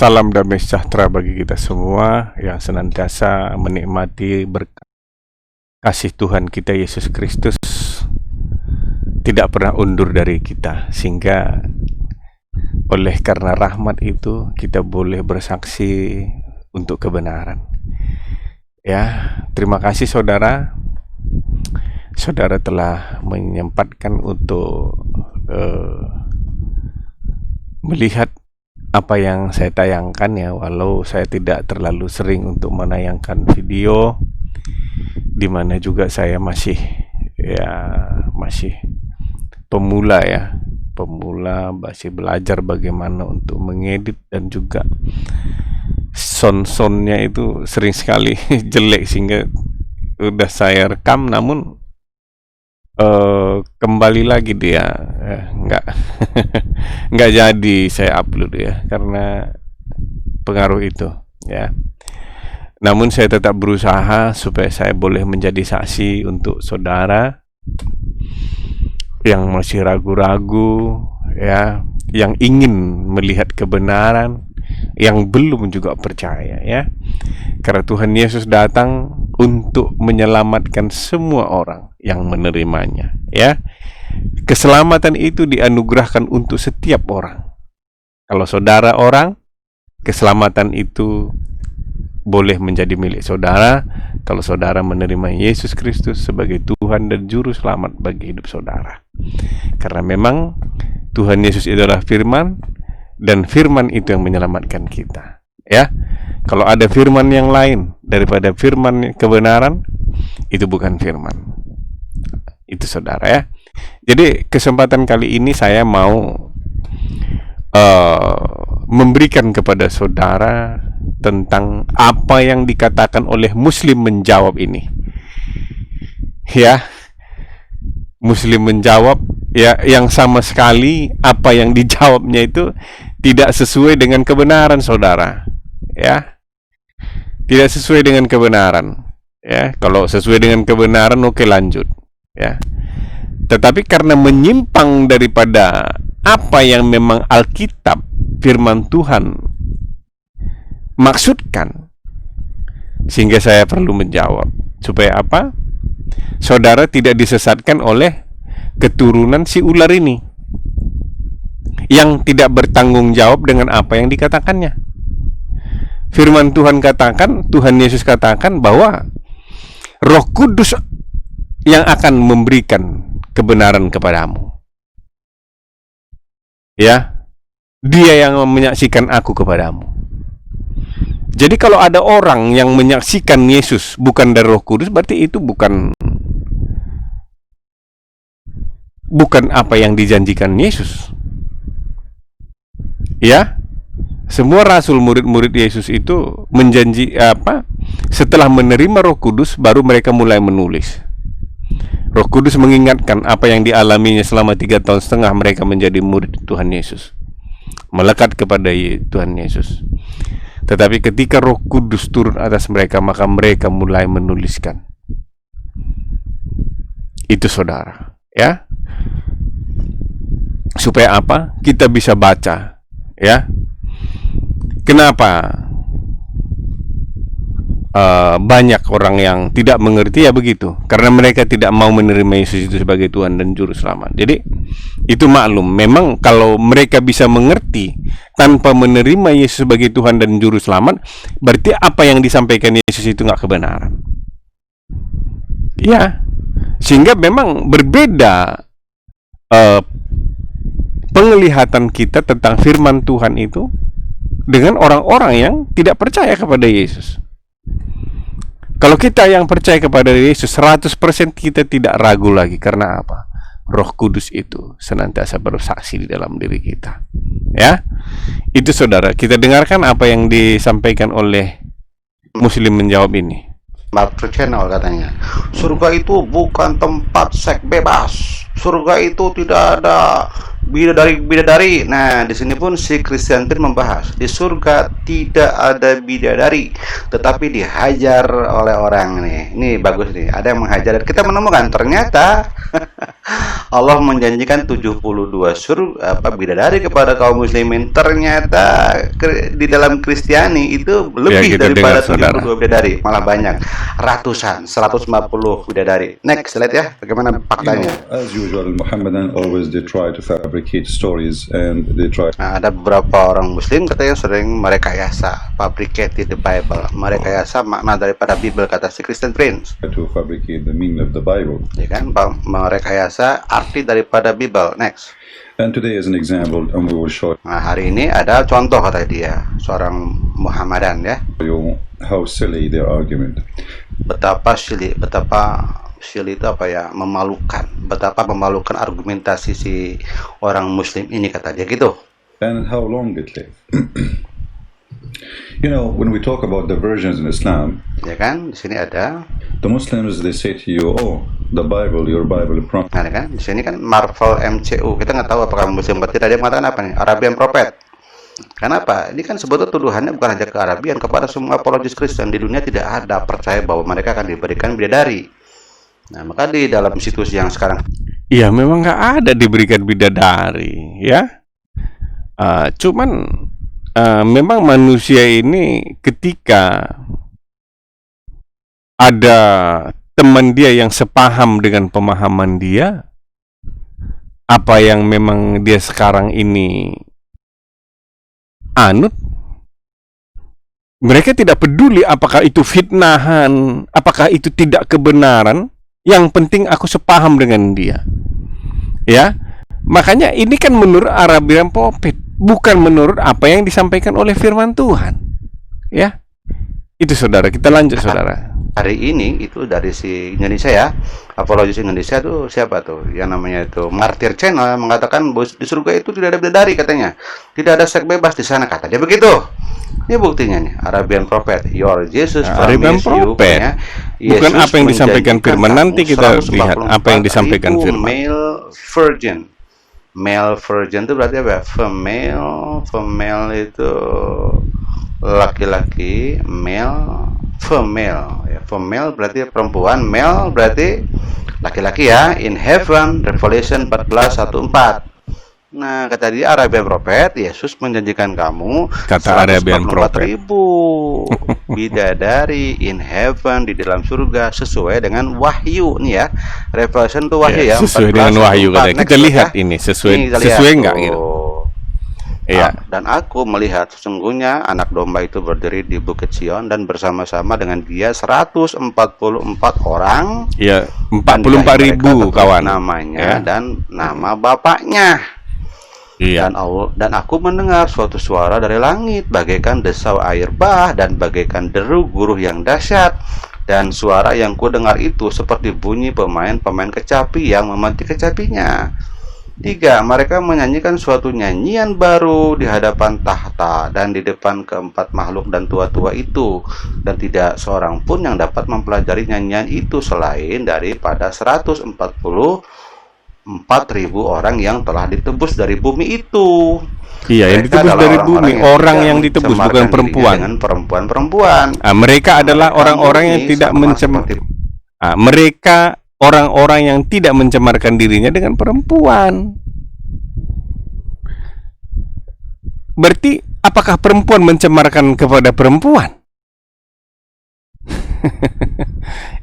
Salam damai sejahtera bagi kita semua yang senantiasa menikmati berkat kasih Tuhan kita Yesus Kristus tidak pernah undur dari kita, sehingga oleh karena rahmat itu kita boleh bersaksi untuk kebenaran. Ya, terima kasih saudara. Saudara telah menyempatkan untuk melihat apa yang saya tayangkan ya, walau saya tidak terlalu sering untuk menayangkan video, di mana juga saya masih pemula ya, masih belajar bagaimana untuk mengedit, dan juga sound-soundnya itu sering sekali jelek, sehingga udah saya rekam namun kembali lagi dia nggak jadi saya upload ya, karena pengaruh itu ya. Namun saya tetap berusaha supaya saya boleh menjadi saksi untuk saudara yang masih ragu-ragu ya, yang ingin melihat kebenaran, yang belum juga percaya ya. Karena Tuhan Yesus datang untuk menyelamatkan semua orang yang menerimanya ya. Keselamatan itu dianugerahkan untuk setiap orang. Kalau saudara orang, keselamatan itu boleh menjadi milik saudara kalau saudara menerima Yesus Kristus sebagai Tuhan dan Juru Selamat bagi hidup saudara. Karena memang Tuhan Yesus adalah firman, dan firman itu yang menyelamatkan kita ya. Kalau ada firman yang lain daripada firman kebenaran, itu bukan firman. Itu saudara ya. Jadi kesempatan kali ini saya mau memberikan kepada saudara tentang apa yang dikatakan oleh Muslim menjawab ini ya. Muslim menjawab ya, yang sama sekali apa yang dijawabnya itu tidak sesuai dengan kebenaran saudara ya. Tidak sesuai dengan kebenaran ya. Kalau sesuai dengan kebenaran, oke, lanjut ya. Tetapi karena menyimpang daripada apa yang memang Alkitab firman Tuhan maksudkan, sehingga saya perlu menjawab. Supaya apa? Saudara tidak disesatkan oleh keturunan si ular ini yang tidak bertanggung jawab dengan apa yang dikatakannya. Firman Tuhan katakan, Tuhan Yesus katakan bahwa Roh Kudus yang akan memberikan kebenaran kepadamu ya. Dia yang menyaksikan aku kepadamu. Jadi kalau ada orang yang menyaksikan Yesus bukan dari Roh Kudus, berarti itu bukan apa yang dijanjikan Yesus ya. Semua rasul, murid-murid Yesus itu menjanji apa? Setelah menerima Roh Kudus baru mereka mulai menulis. Roh Kudus mengingatkan apa yang dialaminya selama 3 tahun setengah mereka menjadi murid Tuhan Yesus, melekat kepada Tuhan Yesus. Tetapi ketika Roh Kudus turun atas mereka, maka mereka mulai menuliskan. Itu saudara ya. Supaya apa? Kita bisa baca ya. Kenapa banyak orang yang tidak mengerti ya begitu? Karena mereka tidak mau menerima Yesus itu sebagai Tuhan dan Juru Selamat. Jadi itu maklum, memang kalau mereka bisa mengerti tanpa menerima Yesus sebagai Tuhan dan Juru Selamat, berarti apa yang disampaikan Yesus itu nggak kebenaran ya. Sehingga memang berbeda penglihatan kita tentang firman Tuhan itu dengan orang-orang yang tidak percaya kepada Yesus. Kalau kita yang percaya kepada Yesus 100%, kita tidak ragu lagi. Karena apa? Roh Kudus itu senantiasa bersaksi di dalam diri kita ya. Itu saudara, kita dengarkan apa yang disampaikan oleh Muslim menjawab ini. Mark Channel katanya, surga itu bukan tempat seks bebas. Surga itu tidak ada bidadari. Nah, di sini pun si Christian Tin membahas di surga tidak ada bidadari, tetapi dihajar oleh orang nih. Ini bagus nih, ada yang menghajar. Kita menemukan ternyata Allah menjanjikan 72 bidadari kepada kaum muslimin. Ternyata di dalam Kristiani itu lebih kita daripada dengar, saudara. 72 bidadari, malah banyak, ratusan, 150 bidadari. Next slide ya, bagaimana faktanya? As usual, Muhammadan always they try to fabricate stories and they try Nah, ada beberapa orang muslim katanya sering merekayasa, fabricate the Bible, merekayasa makna daripada Bible, kata si Christian Prince. to fabricate the meaning of the Bible. Ya kan, merekayasa arti daripada Bible. Next. And today, as an example, and we will show Nah, hari ini ada contoh, kata dia, seorang Muhammadan ya, you how silly their argument. betapa silly itu apa ya, memalukan, betapa memalukan argumentasi si orang muslim ini, kata dia gitu. And how long it lived. You know, when we talk about the versions in Islam, Ya kan, di sini ada, the Muslims they say to you, "Oh, the Bible, your Bible promised." nah kan, di sini kan Marvel MCU, kita nggak tahu apakah muslim atau tidak. Dia mengatakan apa nih, Arabian Prophet. Kenapa? Ini kan sebetulnya tuduhannya bukan hanya ke Arabian, kepada semua apologis Kristen di dunia tidak ada percaya bahwa mereka akan diberikan bidadari. Nah, maka di dalam situs yang sekarang Iya, memang nggak ada diberikan bidadari, ya. Cuman memang manusia ini ketika ada teman dia yang sepaham dengan pemahaman dia, apa yang memang dia sekarang ini anut, mereka tidak peduli apakah itu fitnahan, apakah itu tidak kebenaran. Yang penting aku sepaham dengan dia, ya. Makanya ini kan menurut Arabian Prophet, bukan menurut apa yang disampaikan oleh firman Tuhan, ya. Itu saudara, kita lanjut saudara. hari ini itu dari si Indonesia ya, apologis Indonesia tuh siapa tuh, yang namanya itu Martir Channel, mengatakan bahwa di surga itu tidak ada bidadari, katanya tidak ada seks bebas di sana, kata dia begitu. Ini buktinya nih, Arabian Prophet, your Jesus Arabian promise you, Prophet. katanya, Bukan Yesus apa yang disampaikan menjanjikan firman. Nanti kita 144.000 lihat apa yang disampaikan firman. male virgin. Male virgin itu berarti apa? Female itu laki-laki, male, female. Ya, female berarti perempuan, male berarti laki-laki ya. In heaven, Revelation 14:1-4. Nah, kata dia Arabian Prophet, Yesus menjanjikan kamu Kata Arabian Prophet. 144.000 bidadari in heaven, di dalam surga, sesuai dengan wahyu nih ya. Revelation itu wahyu ya. Sesuai dengan wahyu 14:1-4. katanya. Kita Next, lihat ya. ini Nih, sesuai kita lihat sesuai nggak tuh. gitu. Iya. Dan aku melihat sesungguhnya anak domba itu berdiri di Bukit Sion dan bersama-sama dengan dia 144 orang. Ya, Dan di dahi 44.000 mereka tertulis kawan. namanya Ya. dan nama bapaknya. Iya. Dan aku mendengar suatu suara dari langit bagaikan desau air bah dan bagaikan deru guruh yang dahsyat, dan suara yang ku dengar itu seperti bunyi pemain kecapi yang memetik kecapinya. 3. Mereka menyanyikan suatu nyanyian baru di hadapan tahta dan di depan keempat makhluk dan tua-tua itu, dan tidak seorang pun yang dapat mempelajari nyanyian itu selain daripada 144.000 orang yang telah ditebus dari bumi itu. Iya, yang Mereka ditebus adalah dari orang-orang bumi, orang yang ditebus bukan mencemarkan perempuan. dirinya dengan perempuan-perempuan. Mereka adalah Mereka orang-orang yang murni tidak sama seperti mereka orang-orang yang tidak mencemarkan dirinya dengan perempuan. Berarti apakah perempuan mencemarkan kepada perempuan?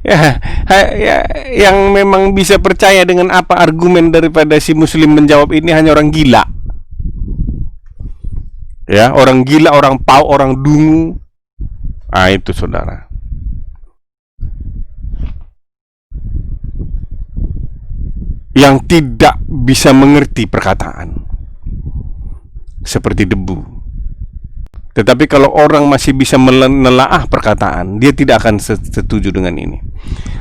ya, yang memang bisa percaya dengan apa argumen daripada si muslim menjawab ini hanya orang gila. Ya, orang gila, orang pau, orang dungu. Itu saudara. Yang tidak bisa mengerti perkataan, seperti debu. Tetapi kalau orang masih bisa menelaah perkataan, dia tidak akan setuju dengan ini.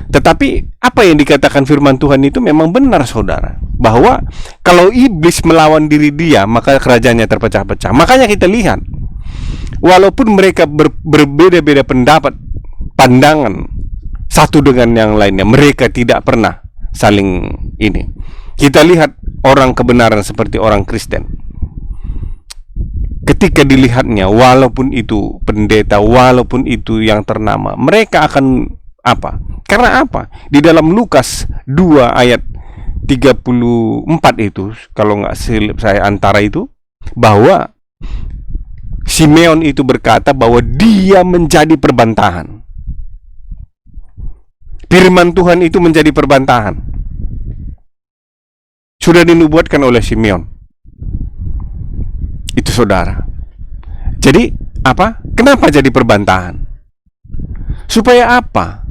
Tetapi apa yang dikatakan firman Tuhan itu memang benar saudara, bahwa kalau iblis melawan diri dia, maka kerajaannya terpecah-pecah. Makanya kita lihat, walaupun mereka berbeda-beda pendapat, pandangan satu dengan yang lainnya, mereka tidak pernah saling ini. Kita lihat orang kebenaran seperti orang Kristen, ketika dilihatnya, walaupun itu pendeta, walaupun itu yang ternama, mereka akan apa? Karena apa? Di dalam Lukas 2 ayat 34 itu, kalau nggak silap saya antara itu, bahwa Simeon itu berkata bahwa dia menjadi perbantahan. Firman Tuhan itu menjadi perbantahan. Sudah dinubuatkan oleh Simeon. Itu saudara. Jadi apa? Kenapa jadi perbantahan? Supaya apa?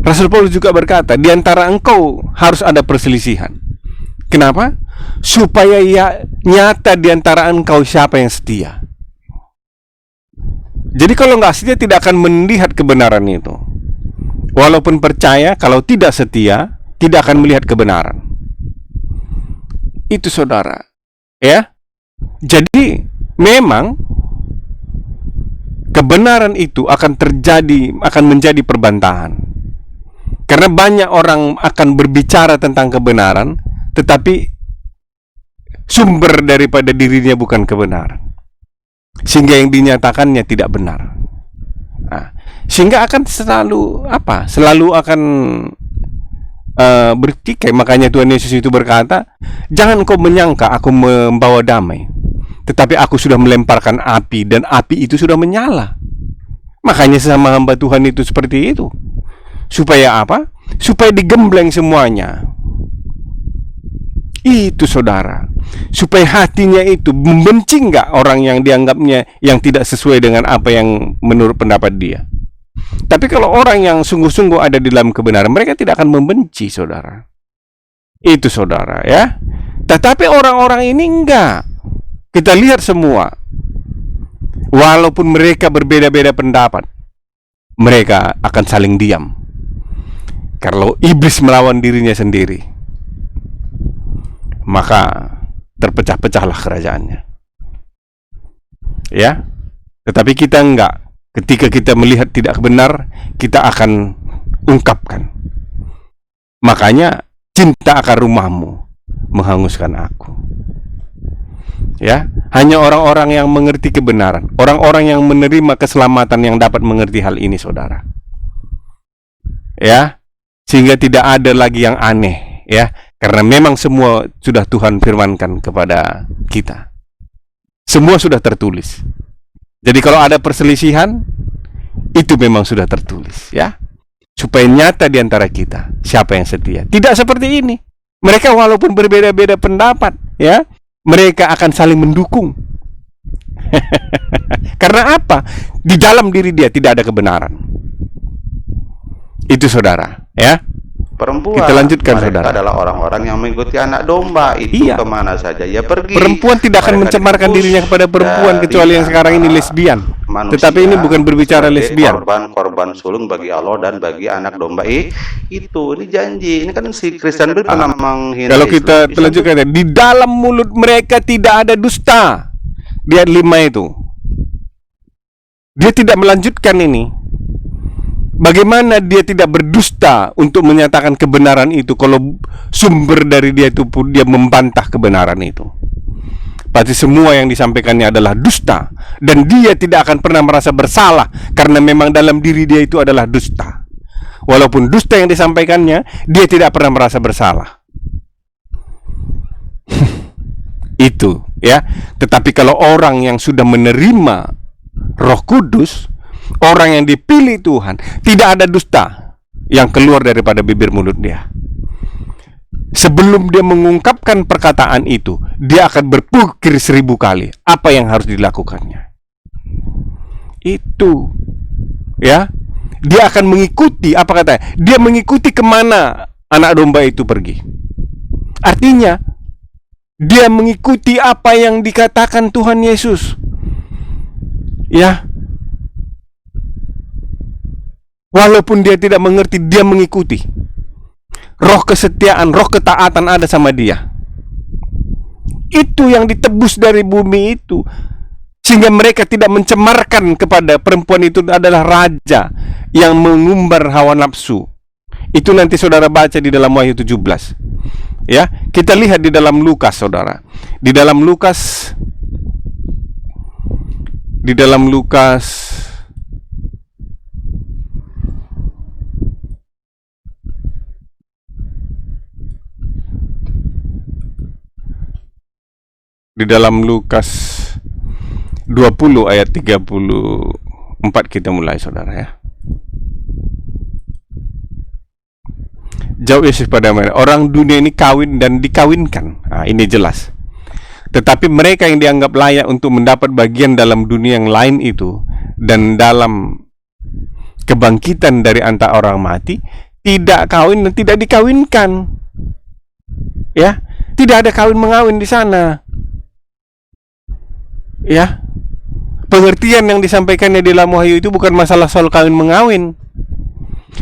Rasul Paulus juga berkata, di antara engkau harus ada perselisihan. Kenapa? Supaya ya nyata di antara engkau siapa yang setia. Jadi kalau nggak setia tidak akan melihat kebenaran itu. Walaupun percaya, kalau tidak setia tidak akan melihat kebenaran. Itu saudara. Ya. Jadi memang kebenaran itu akan terjadi, akan menjadi perbantahan. Karena banyak orang akan berbicara tentang kebenaran, tetapi sumber daripada dirinya bukan kebenaran, sehingga yang dinyatakannya tidak benar. Nah, sehingga akan selalu apa? Selalu akan bertikai. Makanya Tuhan Yesus itu berkata, jangan kau menyangka aku membawa damai, tetapi aku sudah melemparkan api, dan api itu sudah menyala. Makanya sesama hamba Tuhan itu seperti itu. Supaya apa? Supaya digembleng semuanya. Itu saudara. Supaya hatinya itu membenci nggak orang yang dianggapnya yang tidak sesuai dengan apa yang menurut pendapat dia. Tapi kalau orang yang sungguh-sungguh ada di dalam kebenaran, mereka tidak akan membenci saudara. Itu saudara ya. Tetapi orang-orang ini enggak. Kita lihat semua. Walaupun mereka berbeda-beda pendapat, mereka akan saling diam. Kalau iblis melawan dirinya sendiri, maka terpecah-pecahlah kerajaannya. Ya. Tetapi kita enggak. Ketika kita melihat tidak benar, kita akan ungkapkan. Makanya cinta akan rumahmu menghanguskan aku. Ya, hanya orang-orang yang mengerti kebenaran, orang-orang yang menerima keselamatan yang dapat mengerti hal ini, saudara. Ya, sehingga tidak ada lagi yang aneh, ya, karena memang semua sudah Tuhan firmankan kepada kita. Semua sudah tertulis. Jadi kalau ada perselisihan, itu memang sudah tertulis, ya. Supaya nyata di antara kita siapa yang setia. Tidak seperti ini. Mereka walaupun berbeda-beda pendapat, ya, mereka akan saling mendukung. Karena apa? Di dalam diri dia tidak ada kebenaran. Itu saudara, ya. Perempuan, kita lanjutkan, mereka saudara. adalah orang-orang yang mengikuti anak domba itu. Iya. Kemana saja ia pergi. Perempuan tidak akan Mereka mencemarkan ditebus dirinya kepada perempuan, dari kecuali yang sekarang ini antara lesbian. manusia Tetapi ini bukan berbicara sebagai lesbian. korban sulung bagi Allah dan bagi anak domba itu. Ini janji. Ini kan si Christian Bale pernah menghina Kalau Islam. kita lanjutkan, di dalam mulut mereka tidak ada dusta. Di ayat 5 itu. Dia tidak melanjutkan ini. Bagaimana dia tidak berdusta untuk menyatakan kebenaran itu kalau sumber dari dia itu pun dia membantah kebenaran itu. Pasti semua yang disampaikannya adalah dusta, dan dia tidak akan pernah merasa bersalah karena memang dalam diri dia itu adalah dusta. Walaupun dusta yang disampaikannya, dia tidak pernah merasa bersalah. Itu, ya. Tetapi kalau orang yang sudah menerima Roh Kudus, orang yang dipilih Tuhan, tidak ada dusta yang keluar daripada bibir mulut dia. Sebelum dia mengungkapkan perkataan itu, dia akan berpikir 1000 kali apa yang harus dilakukannya. Itu, ya. Dia akan mengikuti, apa katanya? Dia mengikuti kemana anak domba itu pergi. Artinya, dia mengikuti apa yang dikatakan Tuhan Yesus. Ya. Walaupun dia tidak mengerti, dia mengikuti. Roh kesetiaan, roh ketaatan ada sama dia. Itu yang ditebus dari bumi itu. Sehingga mereka tidak mencemarkan kepada perempuan itu adalah raja yang mengumbar hawa nafsu. Itu nanti saudara baca di dalam Wahyu 17. Ya, kita lihat di dalam Lukas, saudara. Di dalam Lukas Di dalam Lukas 20 ayat 34 kita mulai, saudara ya. Jawab Yesus pada mereka, orang dunia ini kawin dan dikawinkan. Nah, ini jelas. Tetapi mereka yang dianggap layak untuk mendapat bagian dalam dunia yang lain itu dan dalam kebangkitan dari antara orang mati, tidak kawin dan tidak dikawinkan. Ya, tidak ada kawin mengawin di sana. Ya, pengertian yang disampaikannya di dalam Wahyu itu bukan masalah soal kawin mengawin.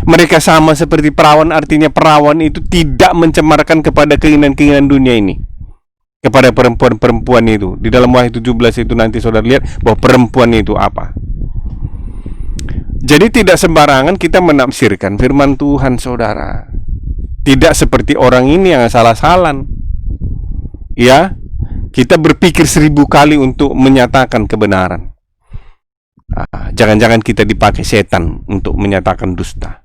Mereka sama seperti perawan, artinya perawan itu tidak mencemarkan kepada keinginan-keinginan dunia ini, kepada perempuan-perempuan itu. Di dalam Wahyu 17 itu nanti saudara lihat bahwa perempuan itu apa. Jadi tidak sembarangan kita menafsirkan firman Tuhan, saudara. Tidak seperti orang ini yang salah-salan. Ya, kita berpikir 1000 kali untuk menyatakan kebenaran. Jangan-jangan kita dipakai setan untuk menyatakan dusta.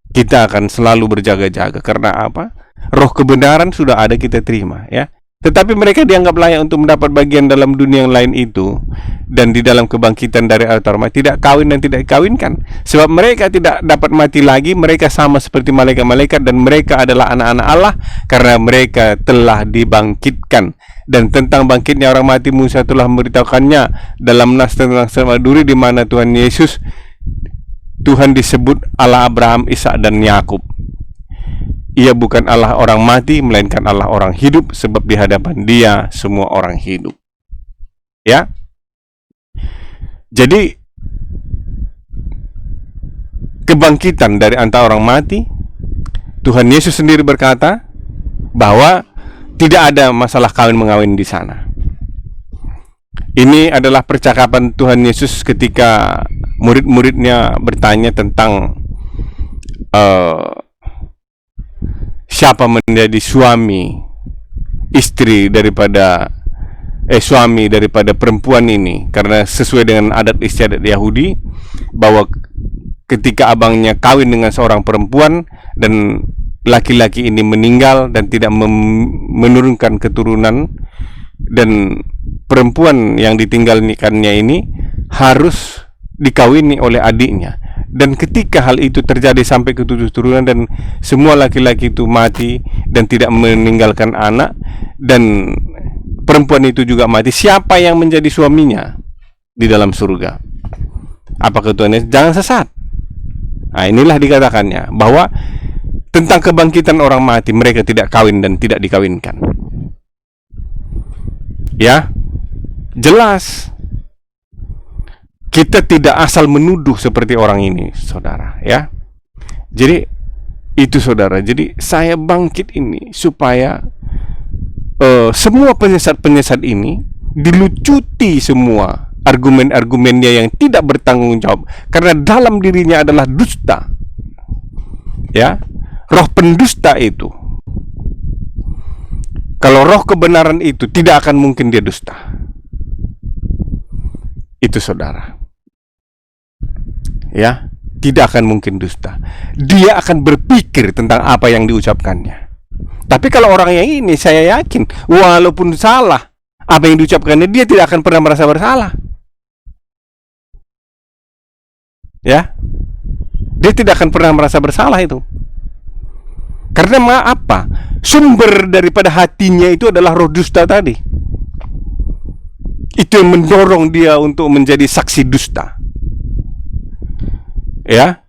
Kita akan selalu berjaga-jaga. Karena apa? Roh kebenaran sudah ada, kita terima, ya. Tetapi mereka dianggap layak untuk mendapat bagian dalam dunia yang lain itu, dan di dalam kebangkitan dari antara mati, tidak kawin dan tidak dikawinkan. Sebab mereka tidak dapat mati lagi. Mereka sama seperti malaikat-malaikat, dan mereka adalah anak-anak Allah, karena mereka telah dibangkitkan. Dan tentang bangkitnya orang mati, Musa telah memberitahukannya dalam nas tentang Maduri, di mana Tuhan Yesus, Tuhan disebut Allah Abraham, Ishak dan Yakub. Ia bukan Allah orang mati, melainkan Allah orang hidup, sebab di hadapan Dia semua orang hidup. Ya. Jadi kebangkitan dari antara orang mati, Tuhan Yesus sendiri berkata bahwa tidak ada masalah kawin mengawin di sana. Ini adalah percakapan Tuhan Yesus ketika murid-muridnya bertanya tentang siapa menjadi suami daripada perempuan ini, karena sesuai dengan adat istiadat Yahudi bahwa ketika abangnya kawin dengan seorang perempuan dan laki-laki ini meninggal dan tidak menurunkan keturunan, dan perempuan yang ditinggalkannya ini harus dikawini oleh adiknya. Dan ketika hal itu terjadi sampai ke 7 turunan dan semua laki-laki itu mati dan tidak meninggalkan anak, dan perempuan itu juga mati, siapa yang menjadi suaminya di dalam surga? Apakah Tuhan Yesus? Jangan sesat. Nah, inilah dikatakannya bahwa tentang kebangkitan orang mati, mereka tidak kawin dan tidak dikawinkan. Ya, jelas. Kita tidak asal menuduh seperti orang ini, saudara, ya. Jadi itu, saudara. Jadi saya bangkit ini supaya semua penyesat-penyesat ini dilucuti semua argumen-argumennya yang tidak bertanggung jawab, karena dalam dirinya adalah dusta. Ya, roh pendusta itu. Kalau roh kebenaran itu, tidak akan mungkin dia dusta. Itu, saudara. Ya, tidak akan mungkin dusta. Dia akan berpikir tentang apa yang diucapkannya. Tapi kalau orangnya ini, saya yakin walaupun salah apa yang diucapkannya, dia tidak akan pernah merasa bersalah. Ya, dia tidak akan pernah merasa bersalah itu. Karena apa? Sumber daripada hatinya itu adalah roh dusta tadi. Itu yang mendorong dia untuk menjadi saksi dusta. Ya,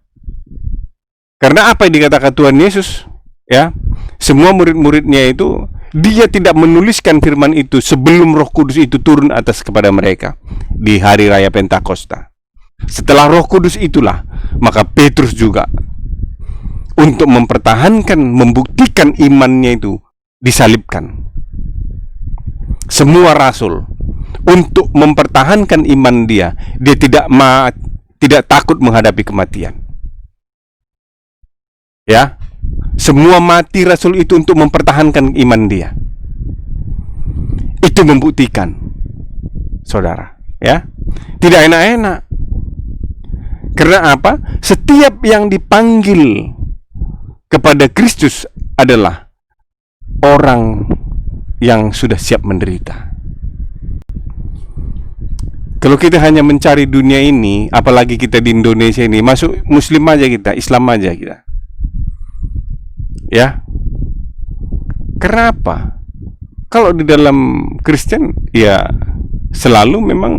karena apa yang dikatakan Tuhan Yesus, ya, semua murid-muridnya itu, dia tidak menuliskan firman itu sebelum Roh Kudus itu turun atas kepada mereka di hari raya Pentakosta. Setelah Roh Kudus itulah, maka Petrus juga untuk mempertahankan, membuktikan imannya itu disalibkan. Semua rasul untuk mempertahankan iman dia tidak takut menghadapi kematian. Ya, semua mati rasul itu untuk mempertahankan iman dia. Itu membuktikan, saudara, ya. Tidak enak-enak. Karena apa? Setiap yang dipanggil kepada Kristus adalah orang yang sudah siap menderita. Kalau kita hanya mencari dunia ini, apalagi kita di Indonesia ini, masuk Muslim aja kita, Islam aja kita. Ya, kenapa? Kalau di dalam Kristen, ya selalu memang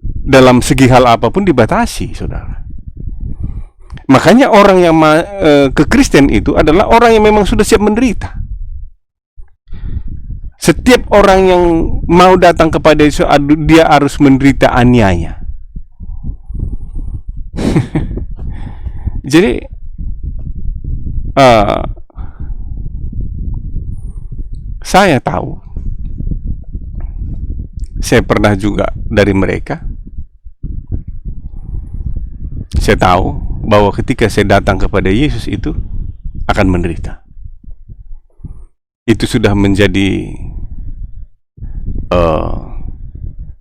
dalam segi hal apapun dibatasi, saudara. Makanya orang yang ke Kristen itu adalah orang yang memang sudah siap menderita. Setiap orang yang mau datang kepada Yesus, dia harus menderita aniaya. Jadi saya tahu, saya pernah juga dari mereka. Saya tahu bahwa ketika saya datang kepada Yesus itu akan menderita. Itu sudah menjadi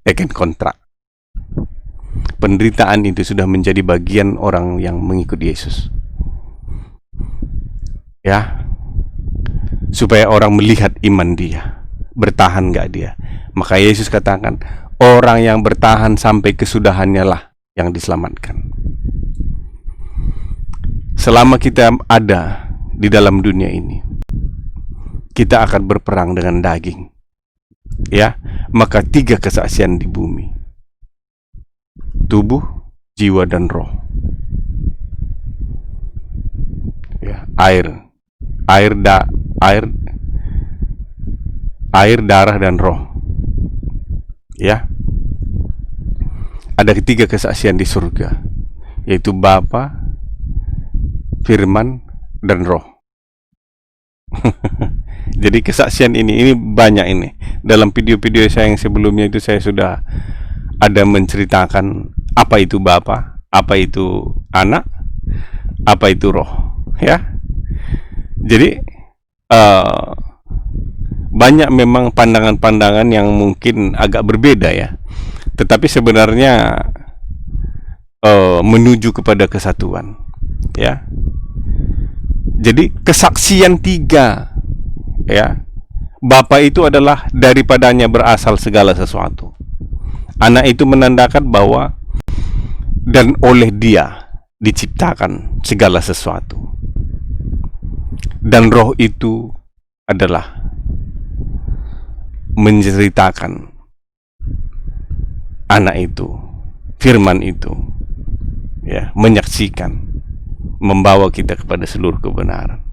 taken kontrak. Penderitaan itu sudah menjadi bagian orang yang mengikuti Yesus. Ya, supaya orang melihat iman dia, bertahan gak dia. Maka Yesus katakan, orang yang bertahan sampai kesudahannya lah yang diselamatkan. Selama kita ada di dalam dunia ini, kita akan berperang dengan daging. Ya, maka 3 kesaksian di bumi: tubuh, jiwa, dan roh. Ya, air, darah, dan roh. Ya, ada 3 kesaksian di surga, yaitu Bapa, Firman, dan Roh. Jadi kesaksian ini banyak ini. Dalam video-video saya yang sebelumnya itu saya sudah ada menceritakan apa itu Bapa, apa itu Anak, apa itu Roh, ya. Jadi banyak memang pandangan-pandangan yang mungkin agak berbeda ya. Tetapi sebenarnya menuju kepada kesatuan, ya. Jadi kesaksian 3, ya. Bapa itu adalah daripadanya berasal segala sesuatu. Anak itu menandakan bahwa dan oleh dia diciptakan segala sesuatu. Dan Roh itu adalah menceritakan Anak itu, Firman itu, ya, menyaksikan, membawa kita kepada seluruh kebenaran.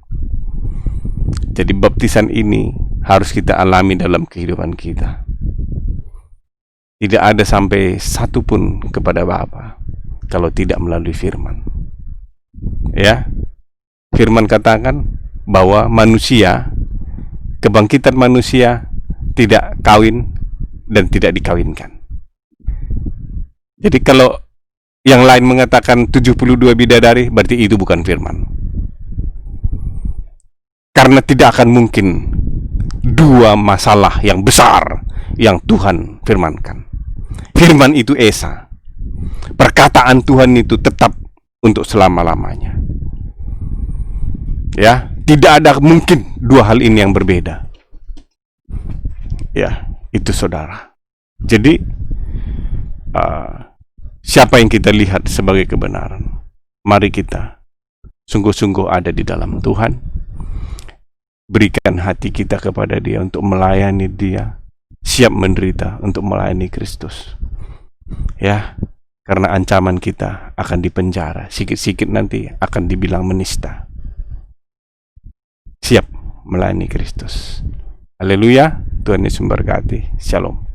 Jadi baptisan ini harus kita alami dalam kehidupan kita. Tidak ada sampai satu pun kepada Bapa kalau tidak melalui Firman. Ya, Firman katakan bahwa manusia, kebangkitan manusia tidak kawin dan tidak dikawinkan. Jadi kalau yang lain mengatakan 72 bidadari, berarti itu bukan Firman. Karena tidak akan mungkin 2 masalah yang besar yang Tuhan firmankan. Firman itu esa. Perkataan Tuhan itu tetap untuk selama-lamanya. Ya, tidak ada mungkin 2 hal ini yang berbeda. Ya, itu saudara. Jadi siapa yang kita lihat sebagai kebenaran? Mari kita sungguh-sungguh ada di dalam Tuhan. Berikan hati kita kepada Dia untuk melayani Dia, siap menderita untuk melayani Kristus. Ya, karena ancaman kita akan dipenjara, sikit-sikit nanti akan dibilang menista. Siap melayani Kristus. Haleluya, Tuhan Yesus memberkati. Shalom.